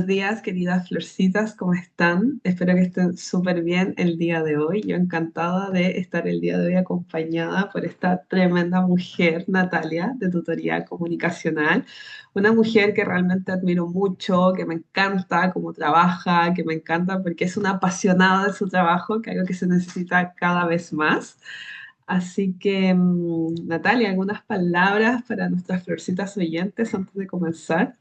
Buenos días, queridas florcitas, ¿cómo están? Espero que estén súper bien el día de hoy. Yo encantada de estar el día de hoy acompañada por esta tremenda mujer, Natalia, de Tutoría Comunicacional. Una mujer que realmente admiro mucho, que me encanta cómo trabaja, que me encanta porque es una apasionada de su trabajo, que es algo que se necesita cada vez más. Así que, Natalia, algunas palabras para nuestras florcitas oyentes antes de comenzar.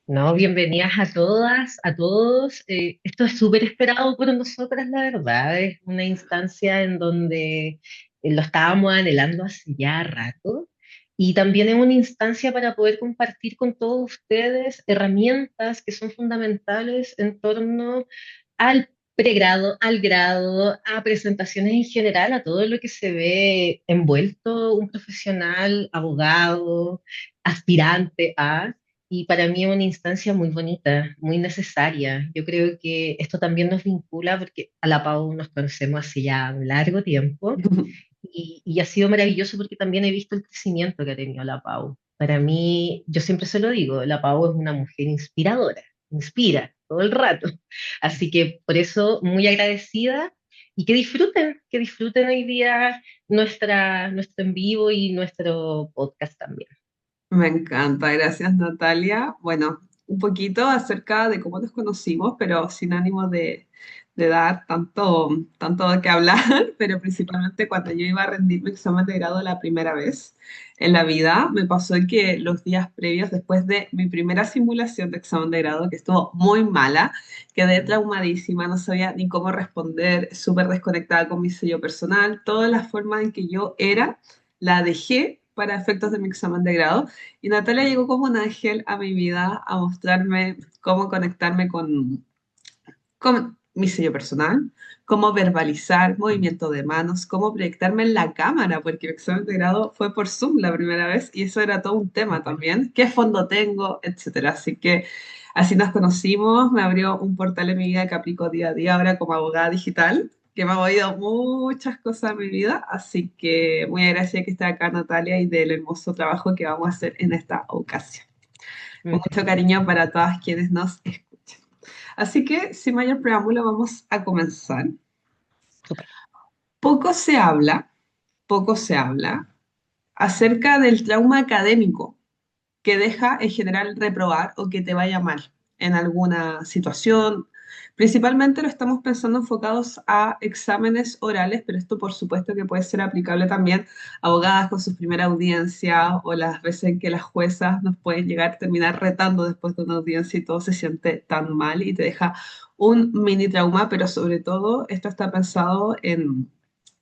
No, bienvenidas a todas, a todos. Esto es súper esperado por nosotras, la verdad. Es una instancia en donde lo estábamos anhelando hace ya rato. Y también es una instancia para poder compartir con todos ustedes herramientas que son fundamentales en torno al pregrado, al grado, a presentaciones en general, a todo lo que se ve envuelto un profesional, abogado, aspirante a. Y para mí es una instancia muy bonita, muy necesaria. Yo creo que esto también nos vincula porque a la Pau nos conocemos hace ya un largo tiempo y ha sido maravilloso porque también he visto el crecimiento que ha tenido la Pau. Para mí, yo siempre se lo digo, la Pau es una mujer inspiradora, inspira todo el rato. Así que por eso muy agradecida y que disfruten hoy día nuestro en vivo y nuestro podcast también. Me encanta, gracias Natalia. Bueno, un poquito acerca de cómo nos conocimos, pero sin ánimo de dar tanto que hablar, pero principalmente cuando yo iba a rendir mi examen de grado la primera vez en la vida, me pasó que los días previos, después de mi primera simulación de examen de grado, que estuvo muy mala, quedé traumadísima, no sabía ni cómo responder, súper desconectada con mi sello personal, todas las formas en que yo era, la dejé para efectos de mi examen de grado. Y Natalia llegó como un ángel a mi vida a mostrarme cómo conectarme con mi sello personal, cómo verbalizar movimiento de manos, cómo proyectarme en la cámara, porque el examen de grado fue por Zoom la primera vez y eso era todo un tema Súper. también, qué fondo tengo, etcétera. Así que así nos conocimos, me abrió un portal en mi vida que aplico día a día ahora como abogada digital, que me ha movido muchas cosas en mi vida, así que muy agradecida que esté acá Natalia y del hermoso trabajo que vamos a hacer en esta ocasión. Con mucho Ujú. cariño para todas quienes nos escuchan. Así que, sin mayor preámbulo, vamos a comenzar. Súper. Poco se habla, poco se habla acerca del trauma académico que deja en general reprobar o que te vaya mal en alguna situación. Principalmente lo estamos pensando enfocados a exámenes orales, pero esto por supuesto que puede ser aplicable también a abogadas con sus primeras audiencias o las veces en que las juezas nos pueden llegar a terminar retando después de una audiencia y todo se siente tan mal y te deja un mini trauma, pero sobre todo esto está pensado en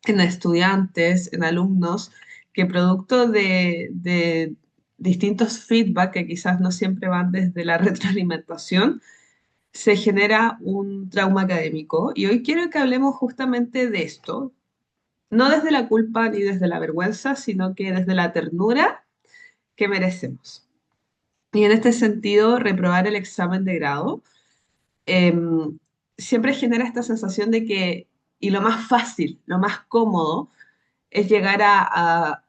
estudiantes, en alumnos que producto de distintos feedback que quizás no siempre van desde la retroalimentación, se genera un trauma académico. Y hoy quiero que hablemos justamente de esto, no desde la culpa ni desde la vergüenza, sino que desde la ternura que merecemos. Y en este sentido, reprobar el examen de grado eh, siempre genera esta sensación de que, y lo más fácil, lo más cómodo, es llegar a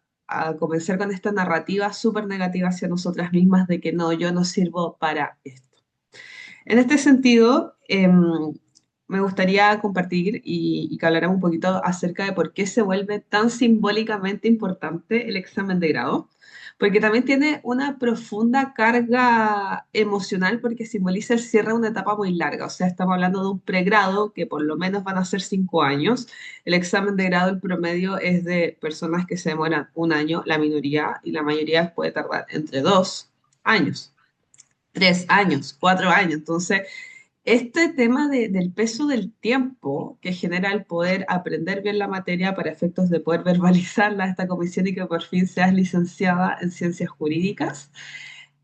comenzar con esta narrativa súper negativa hacia nosotras mismas de que no, yo no sirvo para esto. En este sentido, me gustaría compartir y que habláramos un poquito acerca de por qué se vuelve tan simbólicamente importante el examen de grado, porque también tiene una profunda carga emocional porque simboliza el cierre de una etapa muy larga, o sea, estamos hablando de un pregrado que por lo menos van a ser 5 años. El examen de grado, el promedio es de personas que se demoran un año, la minoría, y la mayoría puede tardar entre 2 años, 3 años, 4 años. Entonces, este tema del peso del tiempo que genera el poder aprender bien la materia para efectos de poder verbalizarla a esta comisión y que por fin seas licenciada en ciencias jurídicas,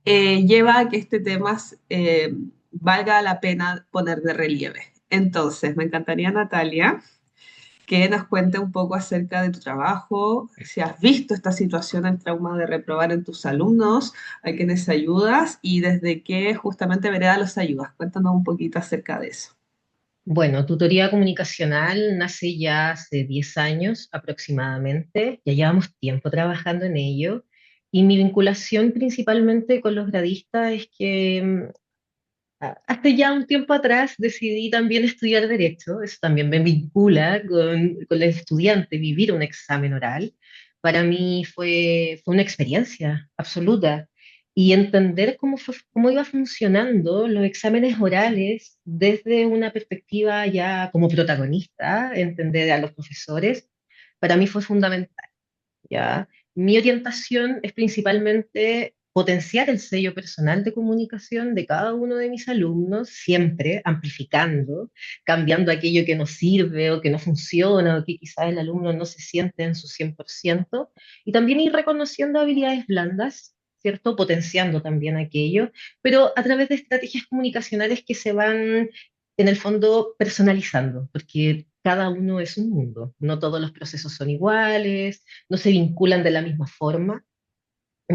lleva a que este tema valga la pena poner de relieve. Entonces, me encantaría, Natalia, que nos cuente un poco acerca de tu trabajo, si has visto esta situación, el trauma de reprobar en tus alumnos, a quienes ayudas y desde qué justamente vereda los ayudas. Cuéntanos un poquito acerca de eso. Bueno, tutoría comunicacional nace ya hace 10 años aproximadamente, ya llevamos tiempo trabajando en ello y mi vinculación principalmente con los gradistas es que hace ya un tiempo atrás decidí también estudiar Derecho, eso también me vincula con el estudiante, vivir un examen oral. Para mí fue una experiencia absoluta y entender cómo iba funcionando los exámenes orales desde una perspectiva ya como protagonista, entender a los profesores, para mí fue fundamental. ¿Ya? Mi orientación es principalmente potenciar el sello personal de comunicación de cada uno de mis alumnos, siempre amplificando, cambiando aquello que no sirve o que no funciona o que quizás el alumno no se siente en su 100%, y también ir reconociendo habilidades blandas, ¿cierto? Potenciando también aquello, pero a través de estrategias comunicacionales que se van en el fondo personalizando, porque cada uno es un mundo, no todos los procesos son iguales, no se vinculan de la misma forma.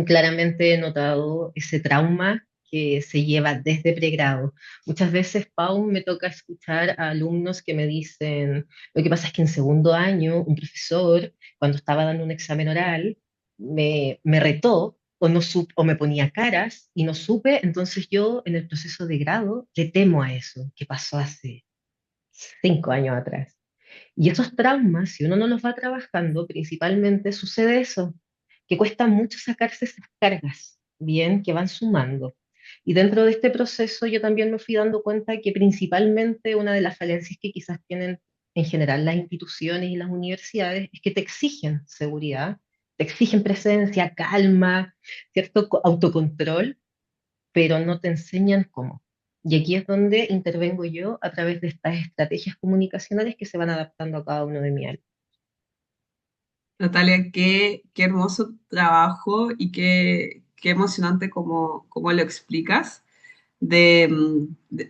Claramente he notado ese trauma que se lleva desde pregrado. Muchas veces, Pau, me toca escuchar a alumnos que me dicen, lo que pasa es que en segundo año un profesor, cuando estaba dando un examen oral, me retó o, no o me ponía caras y no supe, entonces yo en el proceso de grado le temo a eso que pasó hace 5 años atrás. Y esos traumas, si uno no los va trabajando, principalmente sucede eso, que cuesta mucho sacarse esas cargas, bien, que van sumando. Y dentro de este proceso yo también me fui dando cuenta que principalmente una de las falencias que quizás tienen en general las instituciones y las universidades es que te exigen seguridad, te exigen presencia, calma, cierto autocontrol, pero no te enseñan cómo. Y aquí es donde intervengo yo a través de estas estrategias comunicacionales que se van adaptando a cada uno de mis alumnos. Natalia, qué hermoso trabajo y qué emocionante como lo explicas. Me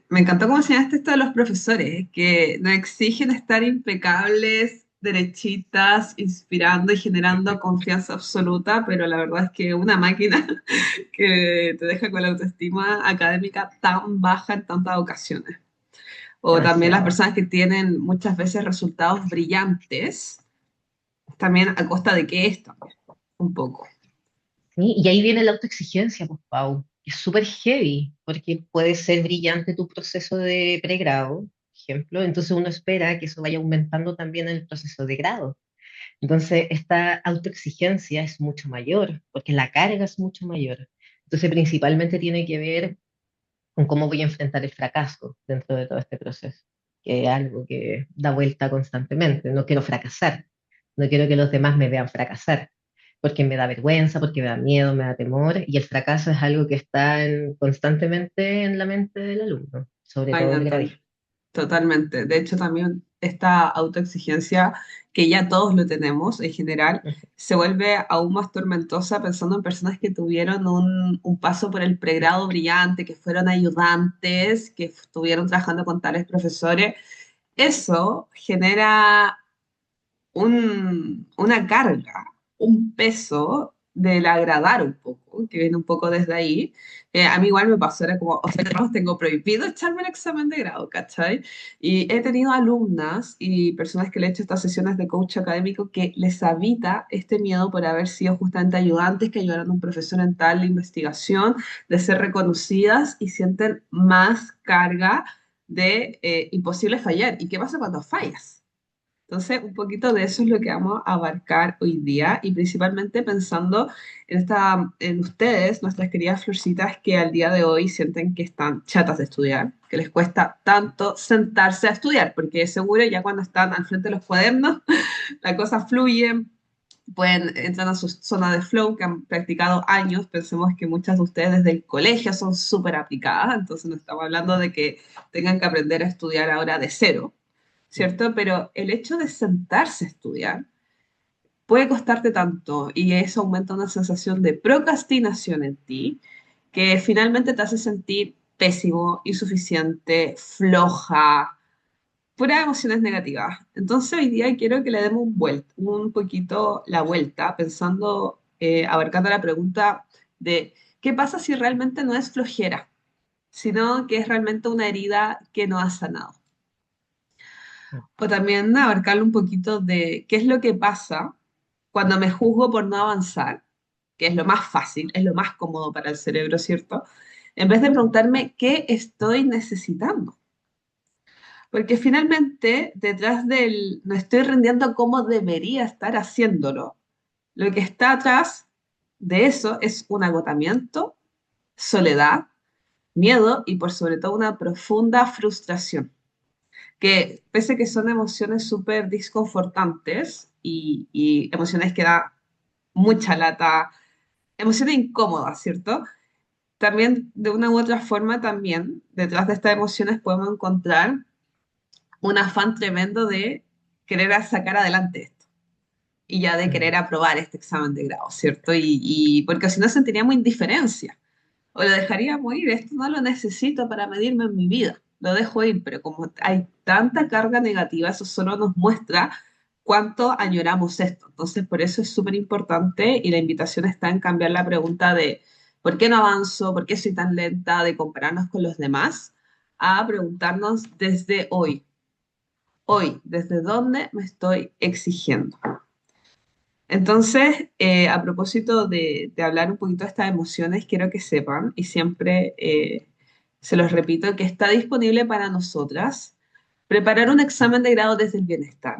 encantó cómo enseñaste esto de los profesores, que nos exigen estar impecables, derechitas, inspirando y generando confianza absoluta, pero la verdad es que una máquina que te deja con la autoestima académica tan baja en tantas ocasiones. O también las Demasiado. personas que tienen muchas veces resultados brillantes, también a costa de qué es también, un poco. ¿Sí? Y ahí viene la autoexigencia, pues, Pau, que es súper heavy, porque puede ser brillante tu proceso de pregrado, por ejemplo, entonces uno espera que eso vaya aumentando también en el proceso de grado. Entonces, esta autoexigencia es mucho mayor, porque la carga es mucho mayor. Entonces, principalmente tiene que ver con cómo voy a enfrentar el fracaso dentro de todo este proceso, que es algo que da vuelta constantemente. No quiero fracasar, no quiero que los demás me vean fracasar, porque me da vergüenza, porque me da miedo, me da temor, y el fracaso es algo que está constantemente en la mente del alumno, sobre Ay, todo el gradista. Natal, totalmente. De hecho, también esta autoexigencia que ya todos lo tenemos en general, se vuelve aún más tormentosa pensando en personas que tuvieron un paso por el pregrado brillante, que fueron ayudantes, que estuvieron trabajando con tales profesores. Eso genera una carga, un peso del agradar un poco, que viene un poco desde ahí. A mí igual me pasó, era como, o sea, tengo prohibido echarme el examen de grado, ¿cachai? Y he tenido alumnas y personas que le he hecho estas sesiones de coach académico que les habita este miedo por haber sido justamente ayudantes, que ayudaron a un profesor en tal investigación, de ser reconocidas y sienten más carga de imposible fallar. ¿Y qué pasa cuando fallas? Entonces, un poquito de eso es lo que vamos a abarcar hoy día y principalmente pensando en ustedes, nuestras queridas florcitas que al día de hoy sienten que están chatas de estudiar, que les cuesta tanto sentarse a estudiar, porque seguro ya cuando están al frente de los cuadernos, la cosa fluye, pueden entrar a su zona de flow que han practicado años. Pensemos que muchas de ustedes desde el colegio son súper aplicadas, entonces no estamos hablando de que tengan que aprender a estudiar ahora de cero, ¿cierto? Pero el hecho de sentarse a estudiar puede costarte tanto y eso aumenta una sensación de procrastinación en ti que finalmente te hace sentir pésimo, insuficiente, floja, puras emociones negativas. Entonces hoy día quiero que le demos un poquito la vuelta, pensando, abarcando la pregunta de qué pasa si realmente no es flojera, sino que es realmente una herida que no ha sanado. O también abarcarle un poquito de qué es lo que pasa cuando me juzgo por no avanzar, que es lo más fácil, es lo más cómodo para el cerebro, ¿cierto? en vez de preguntarme qué estoy necesitando. Porque finalmente, detrás del no estoy rindiendo como debería estar haciéndolo, lo que está atrás de eso es un agotamiento, soledad, miedo y por sobre todo una profunda frustración, que pese a que son emociones súper disconfortantes y emociones que da mucha lata, emociones incómodas, ¿cierto? También de una u otra forma también detrás de estas emociones podemos encontrar un afán tremendo de querer sacar adelante esto y ya de Mm. querer aprobar este examen de grado, ¿cierto? Y porque si no sentiríamos indiferencia o lo dejaríamos ir, esto no lo necesito para medirme en mi vida, lo dejo ir, pero como hay tanta carga negativa, eso solo nos muestra cuánto añoramos esto. Entonces, por eso es súper importante y la invitación está en cambiar la pregunta de ¿por qué no avanzo? ¿Por qué soy tan lenta? De compararnos con los demás, a preguntarnos desde hoy, ¿desde dónde me estoy exigiendo? Entonces, a propósito de hablar un poquito de estas emociones, quiero que sepan, y siempre se los repito, que está disponible para nosotras preparar un examen de grado desde el bienestar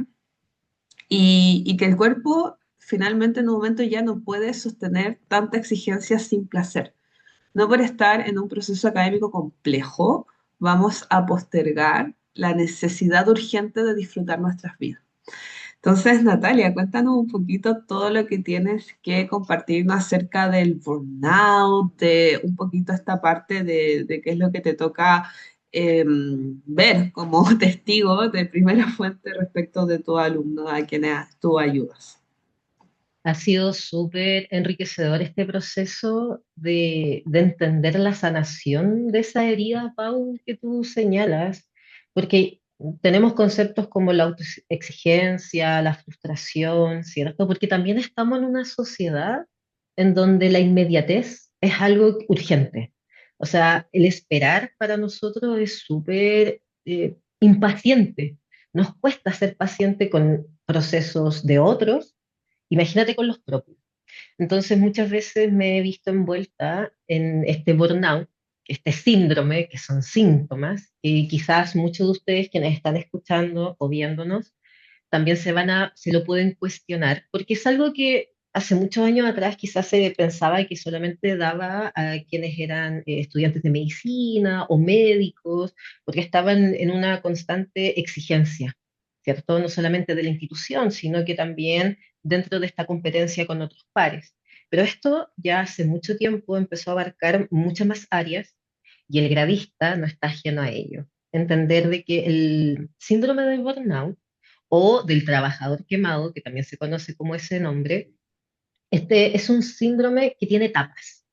y que el cuerpo finalmente en un momento ya no puede sostener tanta exigencia sin placer. No por estar en un proceso académico complejo, vamos a postergar la necesidad urgente de disfrutar nuestras vidas. Entonces, Natalia, cuéntanos un poquito todo lo que tienes que compartirnos acerca del burnout, de un poquito esta parte de qué es lo que te toca ver como testigo de primera fuente respecto de tu alumno a quienes tú ayudas. Ha sido súper enriquecedor este proceso de entender la sanación de esa herida, Pau, que tú señalas, porque tenemos conceptos como la autoexigencia, la frustración, ¿cierto? Porque también estamos en una sociedad en donde la inmediatez es algo urgente. O sea, el esperar para nosotros es súper impaciente. Nos cuesta ser paciente con procesos de otros. Imagínate con los propios. Entonces, muchas veces me he visto envuelta en este burnout, este síndrome, que son síntomas, y quizás muchos de ustedes quienes están escuchando o viéndonos también se lo pueden cuestionar, porque es algo que hace muchos años atrás quizás se pensaba que solamente daba a quienes eran estudiantes de medicina o médicos, porque estaban en una constante exigencia, ¿cierto? No solamente de la institución, sino que también dentro de esta competencia con otros pares. Pero esto ya hace mucho tiempo empezó a abarcar muchas más áreas y el gradista no está ajeno a ello. Entender de que el síndrome del burnout o del trabajador quemado, que también se conoce como ese nombre, este es un síndrome que tiene etapas,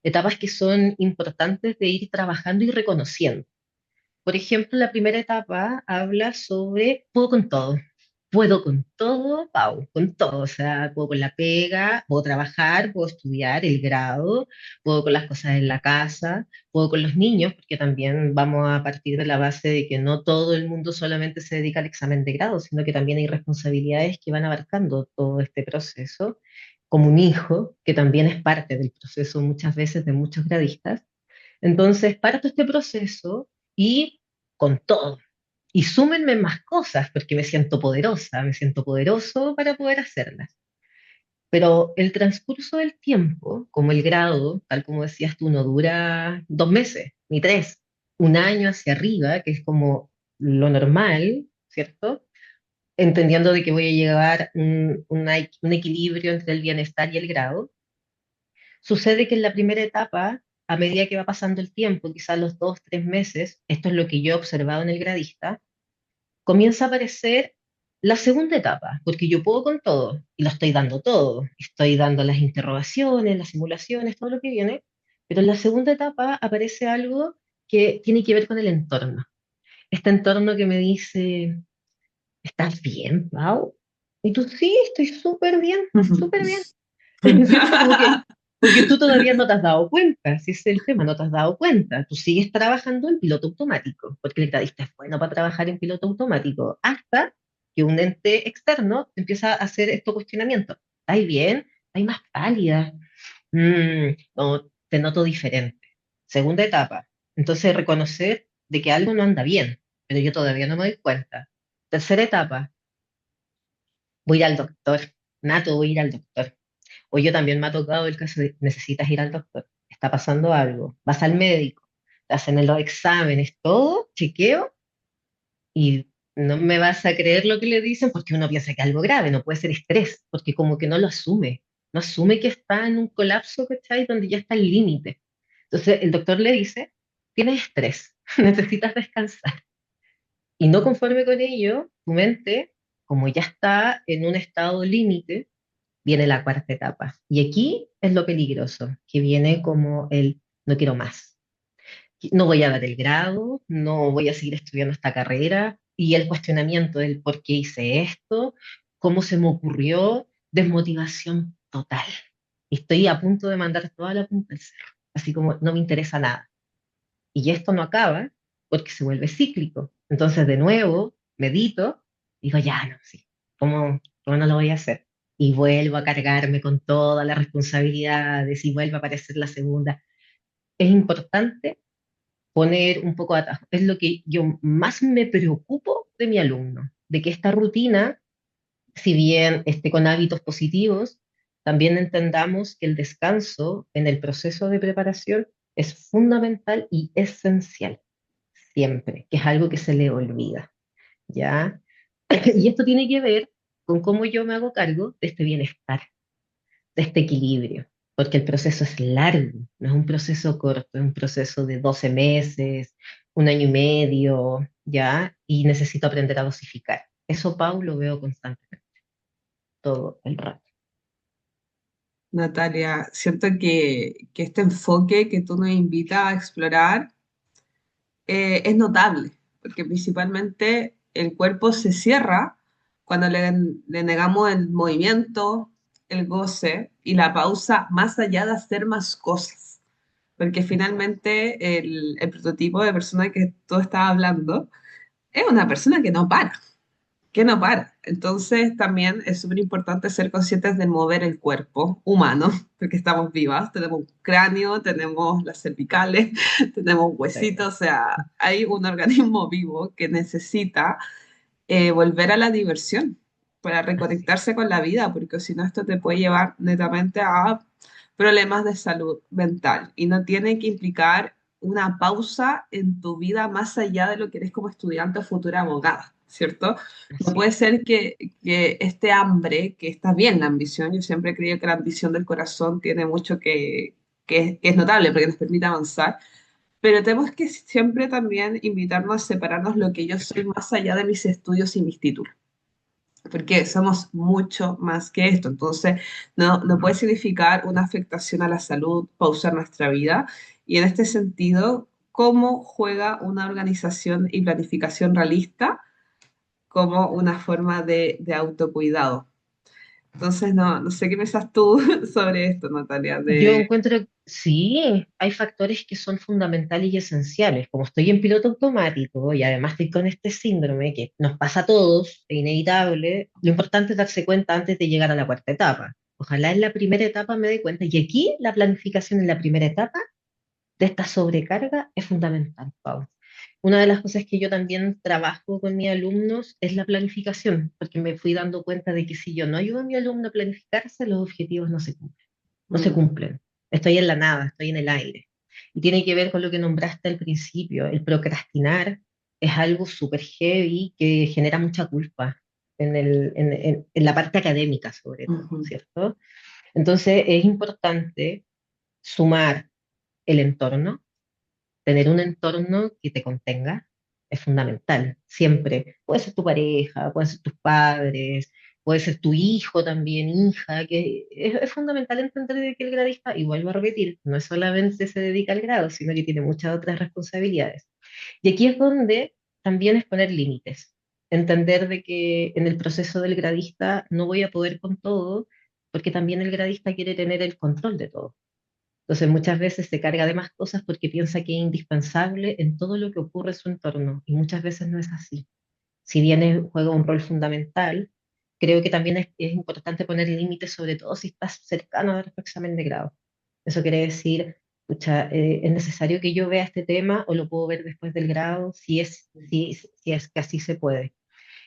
etapas que son importantes de ir trabajando y reconociendo. Por ejemplo, la primera etapa habla sobre puedo con todo, Pau, con todo, o sea, puedo con la pega, puedo trabajar, puedo estudiar el grado, puedo con las cosas en la casa, puedo con los niños, porque también vamos a partir de la base de que no todo el mundo solamente se dedica al examen de grado, sino que también hay responsabilidades que van abarcando todo este proceso, como un hijo, que también es parte del proceso muchas veces de muchos gradistas. Entonces, parto este proceso y con todo. Y súmenme más cosas, porque me siento poderosa, me siento poderoso para poder hacerlas. Pero el transcurso del tiempo, como el grado, tal como decías tú, no dura 2 meses, ni 3, un año hacia arriba, que es como lo normal, ¿cierto? Entendiendo de que voy a llevar un equilibrio entre el bienestar y el grado. Sucede que en la primera etapa, a medida que va pasando el tiempo, quizás los 2, 3 meses, esto es lo que yo he observado en el gradista, comienza a aparecer la segunda etapa, porque yo puedo con todo y lo estoy dando todo. Estoy dando las interrogaciones, las simulaciones, todo lo que viene, pero en la segunda etapa aparece algo que tiene que ver con el entorno. Este entorno que me dice, ¿estás bien, Pau? Y tú, sí, estoy súper bien, súper bien. ¿Cierto? Como que, porque tú todavía no te has dado cuenta, si ese es el tema, no te has dado cuenta. Tú sigues trabajando en piloto automático, porque el estadista es bueno para trabajar en piloto automático, hasta que un ente externo te empieza a hacer estos cuestionamientos. ¿Estás bien? ¿Estás más pálida? No, te noto diferente. Segunda etapa, entonces reconocer de que algo no anda bien, pero yo todavía no me doy cuenta. Tercera etapa, voy a ir al doctor. Nato, voy a ir al doctor. O yo también me ha tocado el caso de necesitas ir al doctor, está pasando algo, vas al médico, te hacen los exámenes, todo, chequeo, y no me vas a creer lo que le dicen porque uno piensa que es algo grave, no puede ser estrés, porque como que no lo asume, no asume que está en un colapso, ¿cachai? Donde ya está el límite. Entonces el doctor le dice, tienes estrés, necesitas descansar. Y no conforme con ello, tu mente, como ya está en un estado límite, viene la cuarta etapa. Y aquí es lo peligroso, que viene como el no quiero más. No voy a dar el grado, no voy a seguir estudiando esta carrera, y el cuestionamiento del por qué hice esto, cómo se me ocurrió, desmotivación total. Y estoy a punto de mandar toda la punta del cerro, así como no me interesa nada. Y esto no acaba porque se vuelve cíclico. Entonces, de nuevo, medito, digo, ya, no, sí, ¿cómo no lo voy a hacer? Y vuelvo a cargarme con todas las responsabilidades y vuelve a aparecer la segunda. Es importante poner un poco de atajo. Es lo que yo más me preocupo de mi alumno, de que esta rutina, si bien esté con hábitos positivos, también entendamos que el descanso en el proceso de preparación es fundamental y esencial siempre, que es algo que se le olvida, ¿ya? Y esto tiene que ver con cómo yo me hago cargo de este bienestar, de este equilibrio, porque el proceso es largo, no es un proceso corto, es un proceso de 12 meses, un año y medio, ¿ya? Y necesito aprender a dosificar. Eso, Pau, lo veo constantemente, todo el rato. Natalia, siento que este enfoque que tú nos invitas a explorar es notable, porque principalmente el cuerpo se cierra cuando le negamos el movimiento, el goce y la pausa más allá de hacer más cosas. Porque finalmente el prototipo de persona que tú estás hablando es una persona que no para. Entonces también es súper importante ser conscientes de mover el cuerpo humano, porque estamos vivas, tenemos un cráneo, tenemos las cervicales, tenemos Sí, huesitos, o sea, hay un organismo vivo que necesita volver a la diversión para así, reconectarse con la vida, porque si no esto te puede llevar netamente a problemas de salud mental y no tiene que implicar una pausa en tu vida más allá de lo que eres como estudiante o futura abogada, ¿cierto? No así puede es. ser que este hambre, que está bien la ambición, yo siempre he creído que la ambición del corazón tiene mucho que es notable porque nos permite avanzar, pero tenemos que siempre también invitarnos a separarnos lo que yo soy más allá de mis estudios y mis títulos, porque somos mucho más que esto. Entonces, no puede significar una afectación a la salud, pausar nuestra vida. Y en este sentido, ¿cómo juega una organización y planificación realista como una forma de autocuidado? Entonces, no sé qué piensas tú sobre esto, Natalia, Yo de... encuentro, sí, hay factores que son fundamentales y esenciales. Como estoy en piloto automático y además estoy con este síndrome que nos pasa a todos, es inevitable, lo importante es darse cuenta antes de llegar a la cuarta etapa. Ojalá en la primera etapa me dé cuenta. Y aquí la planificación en la primera etapa de esta sobrecarga es fundamental, Pau. Una de las cosas que yo también trabajo con mis alumnos es la planificación, porque me fui dando cuenta de que si yo no ayudo a mi alumno a planificarse, los objetivos no se Mm, cumplen. Estoy en la nada, estoy en el aire. Y tiene que ver con lo que nombraste al principio. El procrastinar es algo súper heavy que genera mucha culpa en la parte académica, sobre todo, ujú, ¿cierto? Entonces es importante sumar el entorno, tener un entorno que te contenga es fundamental, siempre. Puede ser tu pareja, pueden ser tus padres, puede ser tu hijo también, hija, que es fundamental entender de que el gradista, y vuelvo a repetir, no es solamente se dedica al grado, sino que tiene muchas otras responsabilidades. Y aquí es donde también es poner límites, entender de que en el proceso del gradista no voy a poder con todo, porque también el gradista quiere tener el control de todo. Entonces muchas veces se carga de más cosas porque piensa que es indispensable en todo lo que ocurre en su entorno y muchas veces no es así. Si bien juega un rol fundamental, creo que también es importante poner límites, sobre todo si estás cercano a dar tu examen de grado. Eso quiere decir pucha, es necesario que yo vea este tema o lo puedo ver después del grado, si es que así se puede.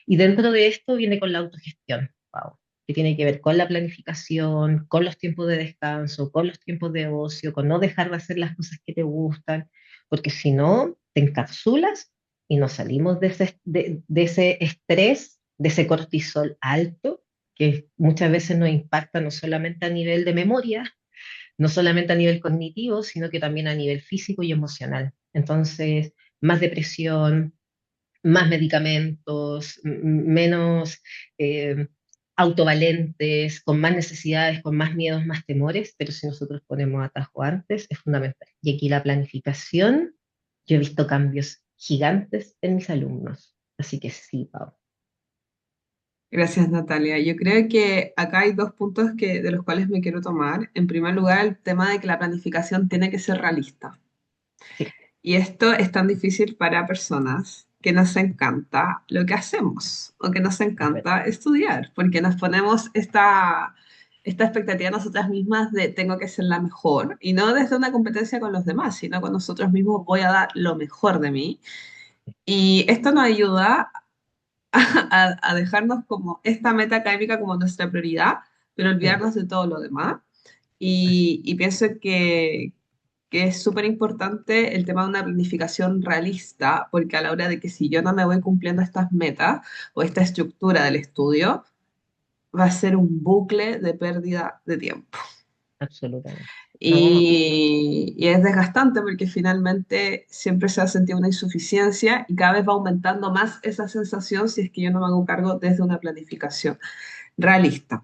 Y dentro de esto viene con la autogestión, Pau, que tiene que ver con la planificación, con los tiempos de descanso, con los tiempos de ocio, con no dejar de hacer las cosas que te gustan, porque si no, te encapsulas y nos salimos de ese estrés, de ese cortisol alto, que muchas veces nos impacta no solamente a nivel de memoria, no solamente a nivel cognitivo, sino que también a nivel físico y emocional. Entonces, más depresión, más medicamentos, menos eh, autovalentes, con más necesidades, con más miedos, más temores, pero si nosotros ponemos atajo antes, es fundamental. Y aquí la planificación, yo he visto cambios gigantes en mis alumnos. Así que sí, Pau. Gracias, Natalia. Yo creo que acá hay dos puntos de los cuales me quiero tomar. En primer lugar, el tema de que la planificación tiene que ser realista. Sí, Y esto es tan difícil para personas que nos encanta lo que hacemos o que nos es verdad. encanta estudiar, porque nos ponemos esta expectativa a nosotras mismas de tengo que ser la mejor, y no desde una competencia con los demás, sino con nosotros mismos voy a dar lo mejor de mí. Y esto nos ayuda a dejarnos como esta meta académica como nuestra prioridad, pero Mm, olvidarnos de todo lo demás. así, Y pienso que es súper importante el tema de una planificación realista, porque a la hora de que si yo no me voy cumpliendo estas metas o esta estructura del estudio, va a ser un bucle de pérdida de tiempo. absolutamente. No, Y es desgastante porque finalmente siempre se ha sentido una insuficiencia y cada vez va aumentando más esa sensación si es que yo no me hago cargo desde una planificación realista.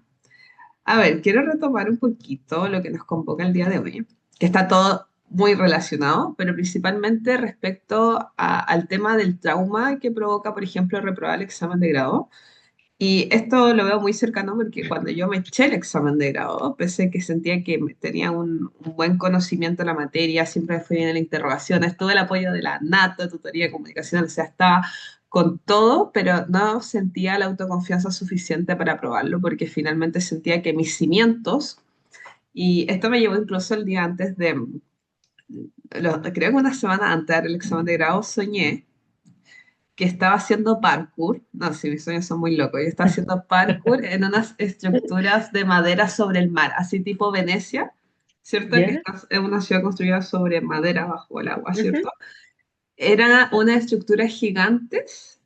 A ver, quiero retomar un poquito lo que nos convoca el día de hoy, que está todo muy relacionado, pero principalmente respecto al tema del trauma que provoca, por ejemplo, reprobar el examen de grado. Y esto lo veo muy cercano porque cuando yo me eché el examen de grado, pese a que sentía que tenía un buen conocimiento de la materia, siempre me fui bien en las interrogaciones, tuve el apoyo de la NATO, tutoría de comunicación, o sea, estaba con todo, pero no sentía la autoconfianza suficiente para aprobarlo porque finalmente sentía que mis cimientos, y esto me llevó incluso el día antes creo que una semana antes de dar el examen de grado, soñé que estaba haciendo parkour. No, sí, mis sueños son muy locos. Yo estaba haciendo parkour en unas estructuras de madera sobre el mar, así tipo Venecia, ¿cierto? Que ¿ya? es una ciudad construida sobre madera bajo el agua, Ujú. ¿cierto? Era una estructura gigantes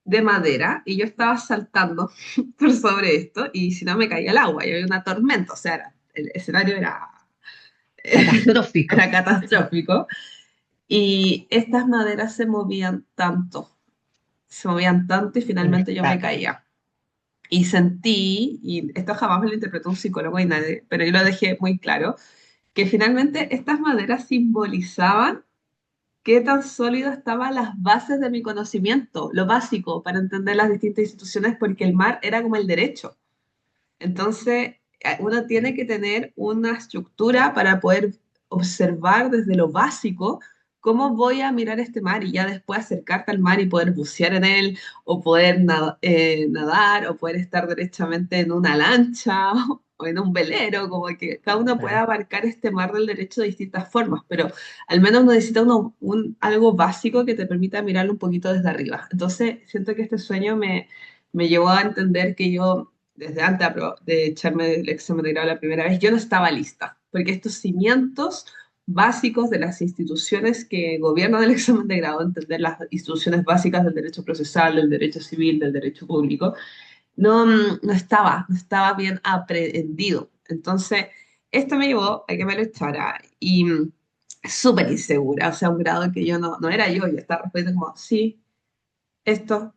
de madera y yo estaba saltando por sobre esto y si no me caía el agua y había una tormenta, o sea, el escenario era, Catastrófico. era catastrófico y estas maderas se movían tanto y finalmente yo me Inestable. caía. Y sentí, y esto jamás me lo interpretó un psicólogo y nadie, pero yo lo dejé muy claro, que finalmente estas maderas simbolizaban qué tan sólido estaban las bases de mi conocimiento, lo básico para entender las distintas instituciones, porque el mar era como el derecho. Entonces, uno tiene que tener una estructura para poder observar desde lo básico cómo voy a mirar este mar y ya después acercarte al mar y poder bucear en él o poder nadar o poder estar derechamente en una lancha o en un velero, como que cada uno puede Claro. abarcar este mar del derecho de distintas formas, pero al menos necesita algo básico que te permita mirarlo un poquito desde arriba. Entonces, siento que este sueño me llevó a entender que yo desde antes de echarme el examen de grado la primera vez, yo no estaba lista, porque estos cimientos básicos de las instituciones que gobiernan el examen de grado, entender las instituciones básicas del derecho procesal, del derecho civil, del derecho público, no estaba bien aprehendido. Entonces, esto me llevó a que me lo echara y súper insegura, o sea, un grado que yo no era yo estaba respondiendo como, sí, esto,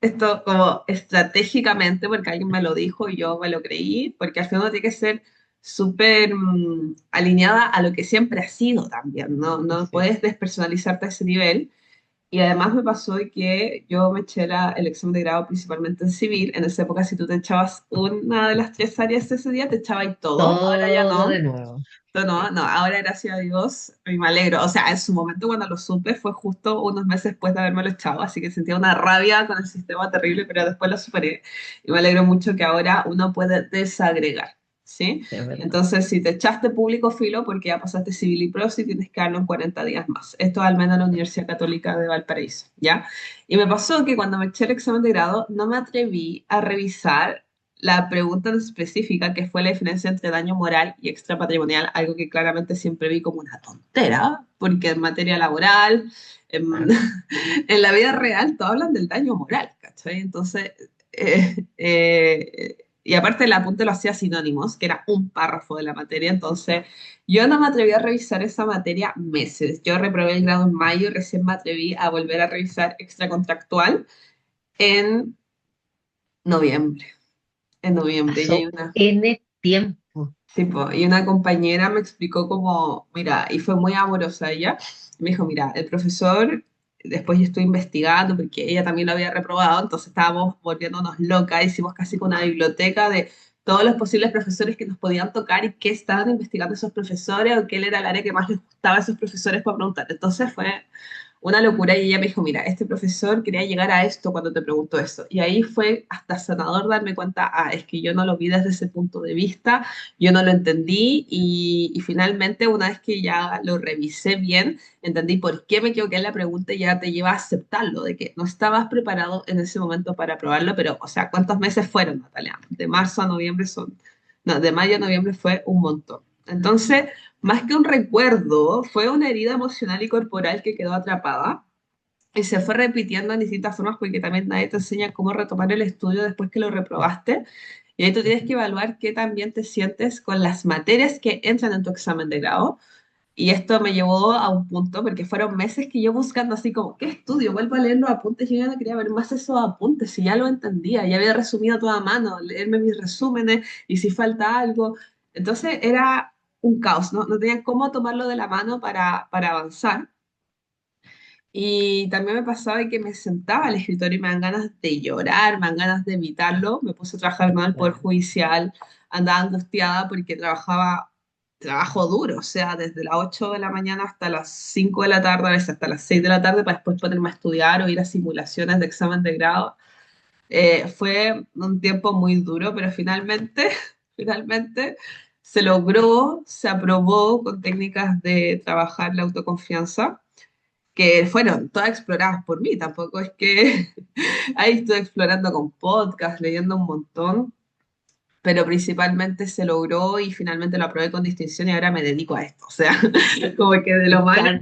esto como estratégicamente, porque alguien me lo dijo y yo me lo creí, porque al final uno tiene que ser súper alineada a lo que siempre ha sido también, ¿no? No Sí. puedes despersonalizarte a ese nivel. Y además me pasó que yo me eché el examen de grado principalmente en civil. En esa época, si tú te echabas una de las tres áreas ese día, te echabas todo. Ahora ya Todo de no. nuevo. No, no, ahora gracias a Dios me alegro. O sea, en su momento cuando lo supe fue justo unos meses después de haberme lo echado, así que sentía una rabia con el sistema terrible, pero después lo superé y me alegro mucho que ahora uno puede desagregar. ¿sí? Sí, es verdad. Entonces, si te echaste público filo porque ya pasaste civil y prosi, tienes que darlo en 40 días más. Esto al menos en la Universidad Católica de Valparaíso, ¿ya? Y me pasó que cuando me eché el examen de grado, no me atreví a revisar la pregunta específica, que fue la diferencia entre daño moral y extrapatrimonial, algo que claramente siempre vi como una tontera, porque en materia laboral, en, Ah, en la vida real, todos hablan del daño moral, ¿cachai? Entonces, y aparte el apunte lo hacía sinónimos, que era un párrafo de la materia, entonces yo no me atreví a revisar esa materia meses. Yo reprobé el grado en mayo y recién me atreví a volver a revisar extracontractual en noviembre. En noviembre. Y hay pasó una, N tiempo. sí, po, y una compañera me explicó como, mira, y fue muy amorosa ella, me dijo, mira, el profesor, después yo estuve investigando porque ella también lo había reprobado, entonces estábamos volviéndonos locas, hicimos casi como una biblioteca de todos los posibles profesores que nos podían tocar y qué estaban investigando esos profesores o qué era el área que más les gustaba a esos profesores para preguntar. Entonces fue una locura y ella me dijo, mira, este profesor quería llegar a esto cuando te preguntó eso. Y ahí fue hasta sanador darme cuenta, ah, es que yo no lo vi desde ese punto de vista, yo no lo entendí y finalmente una vez que ya lo revisé bien, entendí por qué me equivoqué en la pregunta y ya te lleva a aceptarlo, de que no estabas preparado en ese momento para probarlo, pero, o sea, ¿cuántos meses fueron, Natalia? De marzo a noviembre son, no, de mayo a noviembre fue un montón. Entonces, más que un recuerdo, fue una herida emocional y corporal que quedó atrapada y se fue repitiendo en distintas formas porque también nadie te enseña cómo retomar el estudio después que lo reprobaste. Y ahí tú tienes que evaluar qué también te sientes con las materias que entran en tu examen de grado. Y esto me llevó a un punto, porque fueron meses que yo buscando así como, ¿qué estudio? Vuelvo a leer los apuntes. Yo ya no quería ver más esos apuntes, si ya lo entendía, ya había resumido toda mano, leerme mis resúmenes y si falta algo. Entonces era un caos, ¿no? No tenía cómo tomarlo de la mano para avanzar. Y también me pasaba que me sentaba al escritorio y me dan ganas de llorar, me dan ganas de evitarlo. Me puse a trabajar en el Poder Claro. Judicial, andaba angustiada porque trabajaba, trabajo duro, o sea, desde las 8 de la mañana hasta las 5 de la tarde, a veces hasta las 6 de la tarde, para después ponerme a estudiar o ir a simulaciones de examen de grado. Fue un tiempo muy duro, pero finalmente, finalmente se logró, se aprobó con técnicas de trabajar la autoconfianza que fueron todas exploradas por mí, tampoco es que ahí estoy explorando con podcast, leyendo un montón, pero principalmente se logró y finalmente lo aprobé con distinción y ahora me dedico a esto, o sea, como que Me encanta.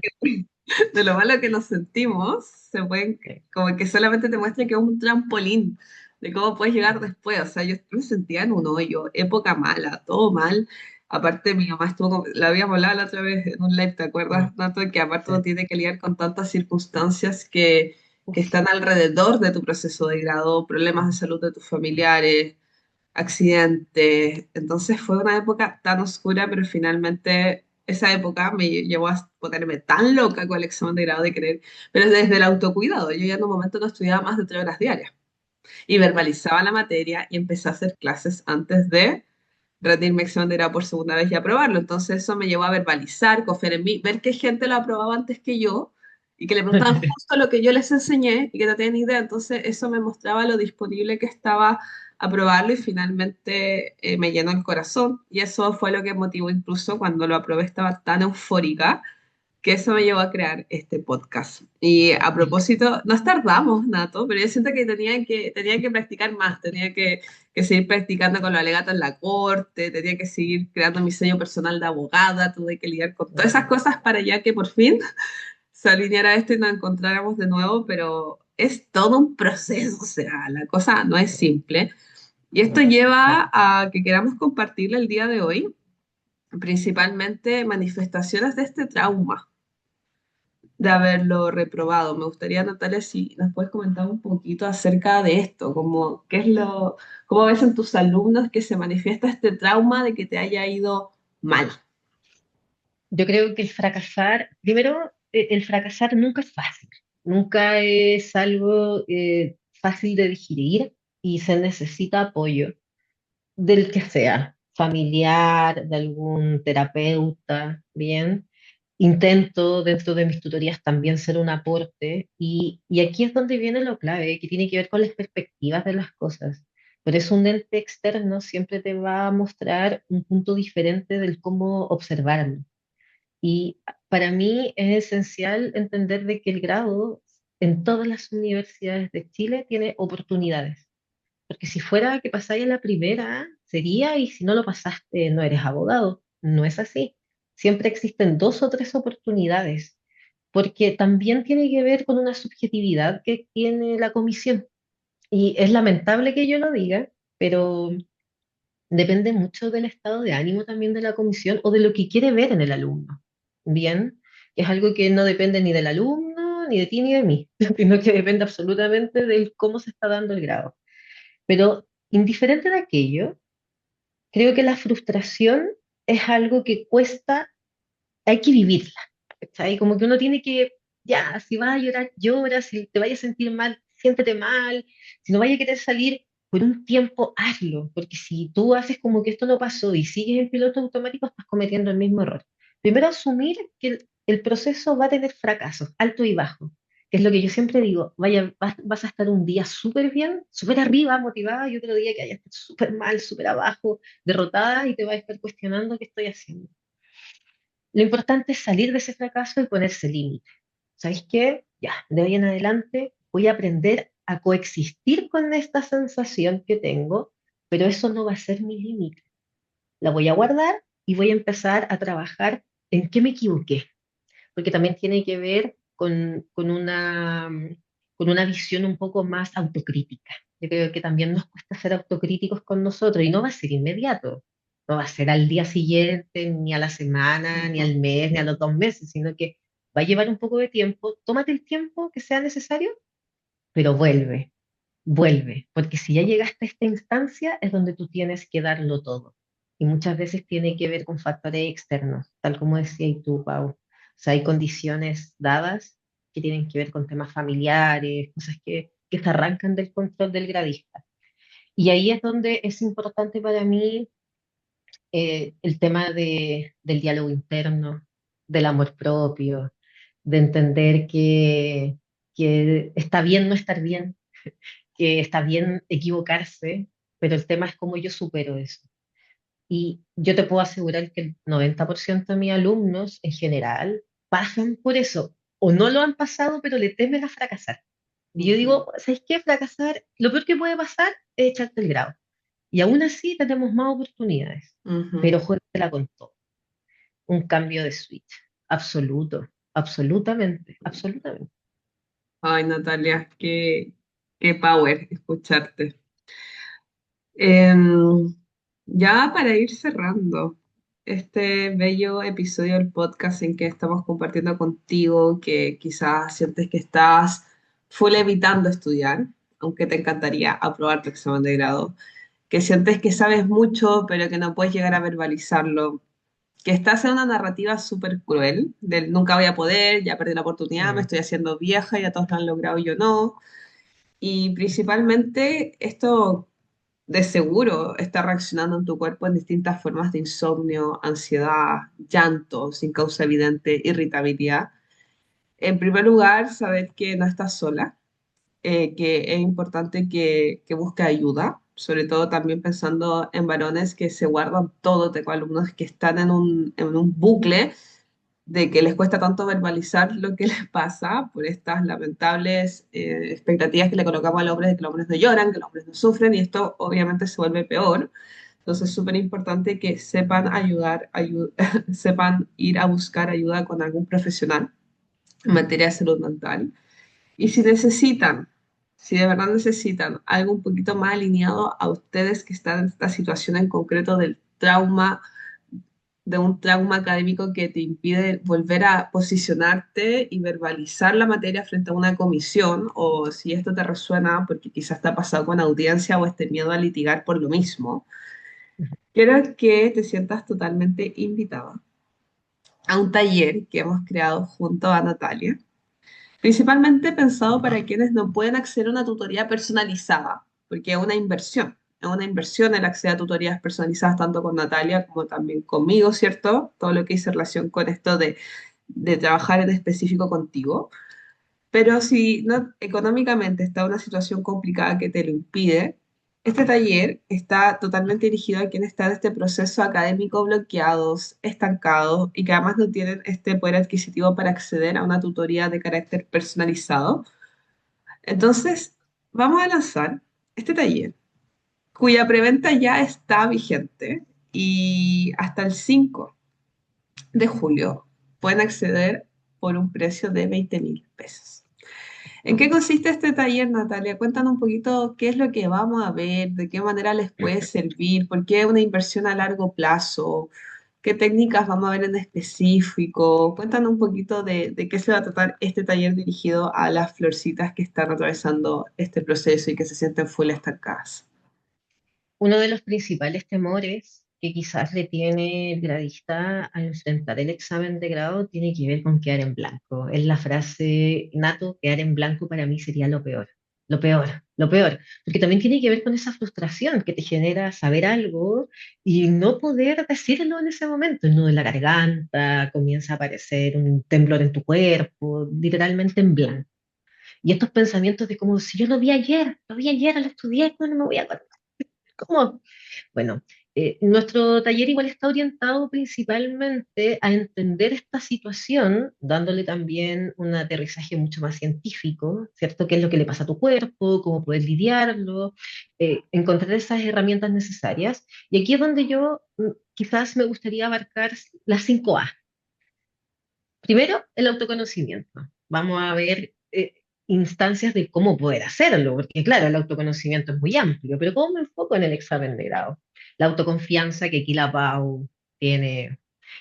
de lo malo que nos sentimos, se pueden, como que solamente te muestra que es un trampolín de cómo puedes llegar después. O sea, yo me sentía en un hoyo, época mala, todo mal. Aparte, mi mamá estuvo, la habíamos hablado la otra vez en un live, ¿te Mm, acuerdas, Nato? Que aparte uno sí. tiene que lidiar con tantas circunstancias que Uf, están alrededor de tu proceso de grado, problemas de salud de tus familiares, accidentes. Entonces fue una época tan oscura, pero finalmente esa época me llevó a ponerme tan loca con el examen de grado de querer, pero desde el autocuidado. Yo ya en un momento no estudiaba más de 3 horas diarias y verbalizaba la materia y empecé a hacer clases antes de rendir mi examen de grado por segunda vez y aprobarlo. Entonces eso me llevó a verbalizar, confiar en mí, ver que gente lo aprobaba antes que yo y que le preguntaban justo lo que yo les enseñé y que no tenían idea. Entonces eso me mostraba lo disponible que estaba a probarlo y finalmente me llenó el corazón. Y eso fue lo que motivó incluso cuando lo aprobé estaba tan eufórica que eso me llevó a crear este podcast. Y a propósito, nos tardamos, Nato, pero yo siento que tenía que practicar más, tenía que seguir practicando con los alegatos en la corte, tenía que seguir creando mi sello personal de abogada, tuve que lidiar con todas esas cosas para ya que por fin se alineara esto y nos encontráramos de nuevo, pero es todo un proceso, o sea, la cosa no es simple. Y esto lleva a que queramos compartirle el día de hoy, principalmente manifestaciones de este trauma de haberlo reprobado. Me gustaría, Natalia, si nos puedes comentar un poquito acerca de esto, como qué es cómo ves en tus alumnos que se manifiesta este trauma de que te haya ido mal. Yo creo que el fracasar, primero, el fracasar nunca es fácil, nunca es algo fácil de digerir y se necesita apoyo del que sea, familiar, de algún terapeuta, bien. Intento dentro de mis tutorías también ser un aporte y aquí es donde viene lo clave, que tiene que ver con las perspectivas de las cosas. Por eso un ente externo siempre te va a mostrar un punto diferente del cómo observarlo. Y para mí es esencial entender de que el grado en todas las universidades de Chile tiene oportunidades. Porque si fuera que pasáis a la primera, sería, y si no lo pasaste, no eres abogado. No es así. Siempre existen dos o tres oportunidades, porque también tiene que ver con una subjetividad que tiene la comisión. Y es lamentable que yo lo diga, pero depende mucho del estado de ánimo también de la comisión o de lo que quiere ver en el alumno. Bien, es algo que no depende ni del alumno, ni de ti, ni de mí, sino que depende absolutamente de cómo se está dando el grado. Pero indiferente de aquello, creo que la frustración es algo que cuesta, hay que vivirla. ¿Cachai? Como que uno tiene que, ya, si vas a llorar, llora, si te vayas a sentir mal, siéntete mal, si no vayas a querer salir por un tiempo, hazlo, porque si tú haces como que esto no pasó y sigues en piloto automático, estás cometiendo el mismo error. Primero, asumir que el proceso va a tener fracasos, alto y bajo, que es lo que yo siempre digo, vaya, vas a estar un día súper bien, súper arriba, motivada, y otro día que hayas estado súper mal, súper abajo, derrotada, y te vas a estar cuestionando qué estoy haciendo. Lo importante es salir de ese fracaso y ponerse límite. ¿Sabéis qué? Ya, de hoy en adelante voy a aprender a coexistir con esta sensación que tengo, pero eso no va a ser mi límite. La voy a guardar y voy a empezar a trabajar en qué me equivoqué, porque también tiene que ver con una visión un poco más autocrítica. Yo creo que también nos cuesta ser autocríticos con nosotros y no va a ser inmediato, no va a ser al día siguiente, ni a la semana, ni Ujú. al mes, ni a los 2 meses, sino que va a llevar un poco de tiempo. Tómate el tiempo que sea necesario, pero vuelve, vuelve, porque si ya llegaste a esta instancia es donde tú tienes que darlo todo. Y muchas veces tiene que ver con factores externos, tal como decías tú, Pau. O sea, hay condiciones dadas que tienen que ver con temas familiares, cosas que se arrancan del control del gradista. Y ahí es donde es importante para mí el tema del diálogo interno, del amor propio, de entender que está bien no estar bien, que está bien equivocarse, pero el tema es cómo yo supero eso. Y yo te puedo asegurar que el 90% de mis alumnos en general pasan por eso, o no lo han pasado, pero le temen a fracasar. Y yo Ujú. digo, ¿sabes qué? Fracasar, lo peor que puede pasar es echarte el grado. Y aún así tenemos más oportunidades, Ujú. pero juégatela con todo. Un cambio de switch, absoluto, absolutamente, absolutamente. Ay, Natalia, qué power escucharte. Em, ya para ir cerrando este bello episodio del podcast en que estamos compartiendo contigo, que quizás sientes que estás full evitando estudiar, aunque te encantaría aprobar tu examen de grado, que sientes que sabes mucho, pero que no puedes llegar a verbalizarlo, que estás en una narrativa súper cruel, del nunca voy a poder, ya perdí la oportunidad, me Mm. estoy haciendo vieja, ya todos lo han logrado y yo no. Y principalmente esto de seguro está reaccionando en tu cuerpo en distintas formas de insomnio, ansiedad, llanto sin causa evidente, irritabilidad. En primer lugar, saber que no estás sola, que es importante que busque ayuda, sobre todo también pensando en varones que se guardan todo, tengo alumnos que están en un bucle de que les cuesta tanto verbalizar lo que les pasa por estas lamentables expectativas que le colocamos a los hombres de que los hombres no lloran, que los hombres no sufren, y esto obviamente se vuelve peor. Entonces es súper importante que sepan sepan ir a buscar ayuda con algún profesional en materia de salud mental. Y si necesitan, si de verdad necesitan algo un poquito más alineado a ustedes que están en esta situación en concreto del trauma, de un trauma académico que te impide volver a posicionarte y verbalizar la materia frente a una comisión, o si esto te resuena porque quizás te ha pasado con audiencia o este miedo a litigar por lo mismo, quiero que te sientas totalmente invitada a un taller que hemos creado junto a Natalia, principalmente pensado para quienes no pueden acceder a una tutoría personalizada, porque es una inversión el acceder a tutorías personalizadas tanto con Natalia como también conmigo, ¿cierto? Todo lo que hice relación con esto de trabajar en específico contigo. Pero si no, económicamente está una situación complicada que te lo impide, Este taller está totalmente dirigido a quienes están en este proceso académico bloqueados, estancados y que además no tienen este poder adquisitivo para acceder a una tutoría de carácter personalizado. Entonces, vamos a lanzar este taller cuya preventa ya está vigente y hasta el 5 de julio pueden acceder por un precio de 20.000 pesos. ¿En qué consiste este taller, Natalia? Cuéntanos un poquito qué es lo que vamos a ver, de qué manera les puede servir, por qué es una inversión a largo plazo, qué técnicas vamos a ver en específico. Cuéntanos un poquito de qué se va a tratar este taller dirigido a las florcitas que están atravesando este proceso y que se sienten full estancadas. Uno de los principales temores que quizás le tiene el gradista al enfrentar el examen de grado tiene que ver con quedar en blanco. Es la frase nato, quedar en blanco para mí sería lo peor, lo peor, lo peor. Porque también tiene que ver con esa frustración que te genera saber algo y no poder decirlo en ese momento. El nudo en la garganta, comienza a aparecer un temblor en tu cuerpo, literalmente en blanco. Y estos pensamientos de como si yo lo vi ayer, lo estudié, no me voy a acordar. ¿Cómo? Bueno, nuestro taller igual está orientado principalmente a entender esta situación, dándole también un aterrizaje mucho más científico, ¿cierto? ¿Qué es lo que le pasa a tu cuerpo? ¿Cómo puedes lidiarlo? Encontrar esas herramientas necesarias. Y aquí es donde yo quizás me gustaría abarcar las 5A. Primero, el autoconocimiento. Vamos a ver instancias de cómo poder hacerlo, porque claro, el autoconocimiento es muy amplio, pero ¿cómo me enfoco en el examen de grado? La autoconfianza, que aquí la Pau tiene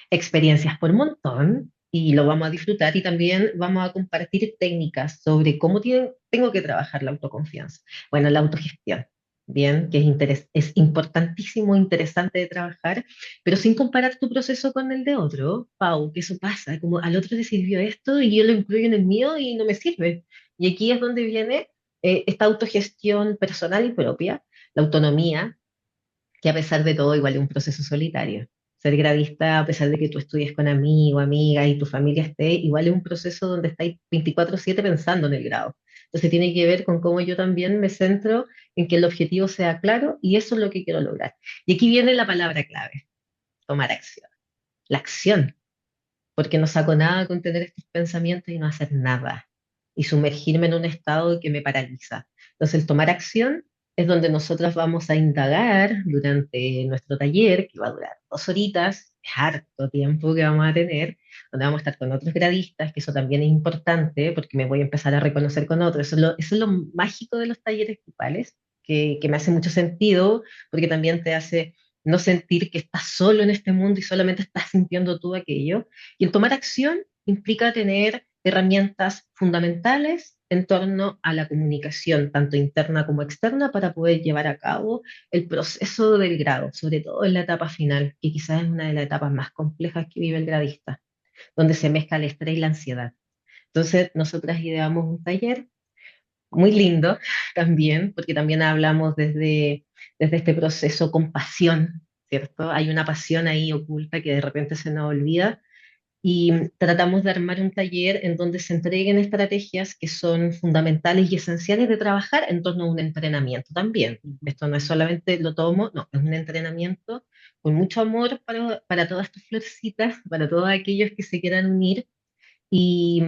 experiencias por montón y lo vamos a disfrutar y también vamos a compartir técnicas sobre cómo tengo que trabajar la autoconfianza. Bueno, la autogestión, bien, que es importantísimo, interesante de trabajar, pero sin comparar tu proceso con el de otro, Pau, que eso pasa, como al otro le sirvió esto y yo lo incluyo en el mío y no me sirve. Y aquí es donde viene esta autogestión personal y propia, la autonomía, que a pesar de todo igual es un proceso solitario. Ser gradista, a pesar de que tú estudies con amigo, amiga y tu familia esté, igual es un proceso donde estáis 24/7 pensando en el grado. Entonces tiene que ver con cómo yo también me centro en que el objetivo sea claro y eso es lo que quiero lograr. Y aquí viene la palabra clave, tomar acción. La acción, porque no saco nada con tener estos pensamientos y no hacer nada, y sumergirme en un estado que me paraliza. Entonces, el tomar acción es donde nosotros vamos a indagar durante nuestro taller, que va a durar 2 horitas, es harto tiempo que vamos a tener, donde vamos a estar con otros gradistas, que eso también es importante, porque me voy a empezar a reconocer con otros. Eso es lo mágico de los talleres grupales, que me hace mucho sentido, porque también te hace no sentir que estás solo en este mundo y solamente estás sintiendo tú aquello. Y el tomar acción implica tener herramientas fundamentales en torno a la comunicación, tanto interna como externa, para poder llevar a cabo el proceso del grado, sobre todo en la etapa final, que quizás es una de las etapas más complejas que vive el gradista, donde se mezcla el estrés y la ansiedad. Entonces, nosotras ideamos un taller muy lindo también, porque también hablamos desde este proceso con pasión, ¿cierto? Hay una pasión ahí oculta que de repente se nos olvida y tratamos de armar un taller en donde se entreguen estrategias que son fundamentales y esenciales de trabajar en torno a un entrenamiento también. Esto no es solamente lo tomo, no, es un entrenamiento con mucho amor para todas tus florcitas, para todos aquellos que se quieran unir y,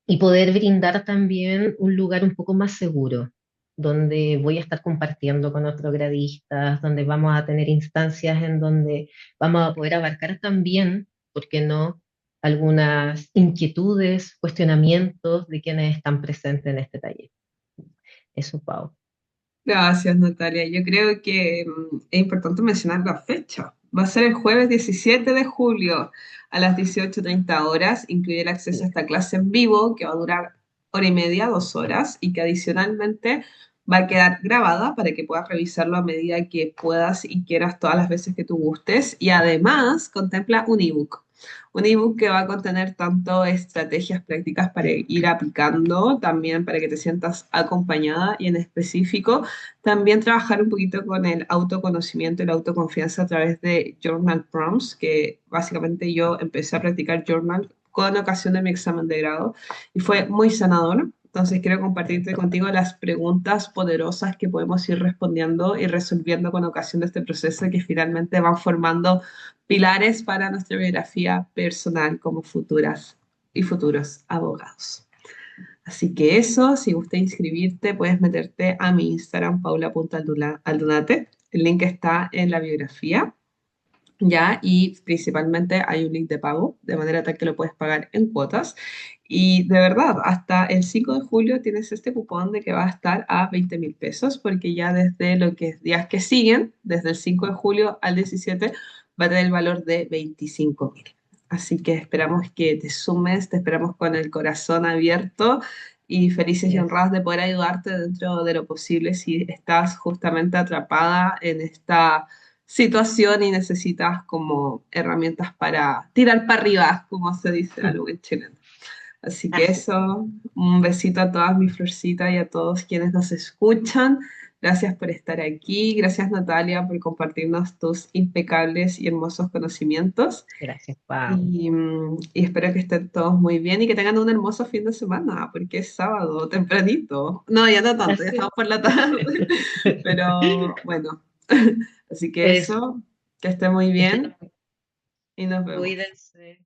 y poder brindar también un lugar un poco más seguro, donde voy a estar compartiendo con otros gradistas, donde vamos a tener instancias en donde vamos a poder abarcar también, ¿por qué no?, algunas inquietudes, cuestionamientos de quienes están presentes en este taller. Eso, Pau. Gracias, Natalia. Yo creo que es importante mencionar la fecha. Va a ser el jueves 17 de julio a las 18:30 horas. Incluye el acceso a esta clase en vivo que va a durar hora y media, 2 horas, y que adicionalmente va a quedar grabada para que puedas revisarlo a medida que puedas y quieras todas las veces que tú gustes. Y además contempla un ebook. Un ebook que va a contener tanto estrategias prácticas para ir aplicando, también para que te sientas acompañada y en específico también trabajar un poquito con el autoconocimiento y la autoconfianza a través de journal prompts, que básicamente yo empecé a practicar journal con ocasión de mi examen de grado y fue muy sanador. Entonces quiero compartirte contigo las preguntas poderosas que podemos ir respondiendo y resolviendo con ocasión de este proceso que finalmente van formando pilares para nuestra biografía personal como futuras y futuros abogados. Así que eso, si gusta inscribirte, puedes meterte a mi Instagram, paula.aldunate. El link está en la biografía. ¿Ya? Y principalmente hay un link de pago, de manera tal que lo puedes pagar en cuotas. Y de verdad, hasta el 5 de julio tienes este cupón de que va a estar a 20.000 pesos, porque ya desde los días que siguen, desde el 5 de julio al 17, va a tener el valor de 25.000. Así que esperamos que te sumes, te esperamos con el corazón abierto y felices y Yes. honradas de poder ayudarte dentro de lo posible si estás justamente atrapada en esta situación y necesitas como herramientas para tirar para arriba, como se dice algo en chileno. Así que Así. eso, un besito a todas mis florcitas y a todos quienes nos escuchan. Gracias por estar aquí. Gracias, Natalia, por compartirnos tus impecables y hermosos conocimientos. Gracias, Pau. Y espero que estén todos muy bien y que tengan un hermoso fin de semana, porque es sábado, tempranito. No, ya no tanto, ya Así. estamos por la tarde. Pero bueno, así que Es, eso, que esté muy que estén bien y nos vemos. cuídense.